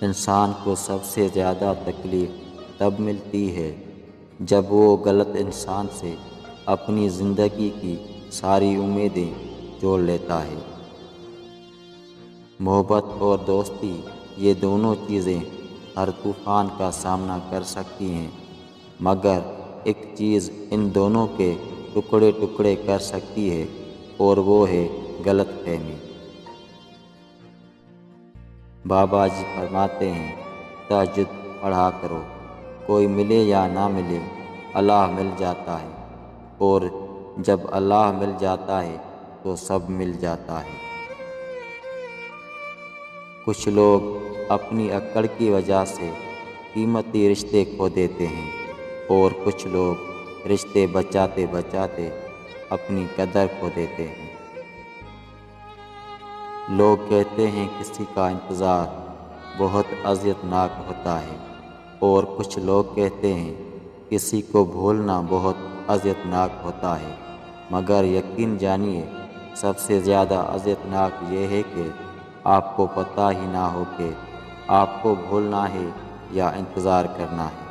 انسان کو سب سے زیادہ تکلیف تب ملتی ہے جب وہ غلط انسان سے اپنی زندگی کی ساری امیدیں جوڑ لیتا ہے۔ محبت اور دوستی یہ دونوں چیزیں ہر طوفان کا سامنا کر سکتی ہیں، مگر ایک چیز ان دونوں کے ٹکڑے ٹکڑے کر سکتی ہے اور وہ ہے غلط فہمی۔ بابا جی فرماتے ہیں، تہجد پڑھا کرو، کوئی ملے یا نہ ملے اللہ مل جاتا ہے، اور جب اللہ مل جاتا ہے تو سب مل جاتا ہے۔ کچھ لوگ اپنی اکڑ کی وجہ سے قیمتی رشتے کھو دیتے ہیں، اور کچھ لوگ رشتے بچاتے بچاتے اپنی قدر کھو دیتے ہیں۔ لوگ کہتے ہیں کسی کا انتظار بہت اذیت ناک ہوتا ہے، اور کچھ لوگ کہتے ہیں کسی کو بھولنا بہت اذیت ناک ہوتا ہے، مگر یقین جانیے سب سے زیادہ اذیت ناک یہ ہے کہ آپ کو پتہ ہی نہ ہو کہ آپ کو بھولنا ہے یا انتظار کرنا ہے۔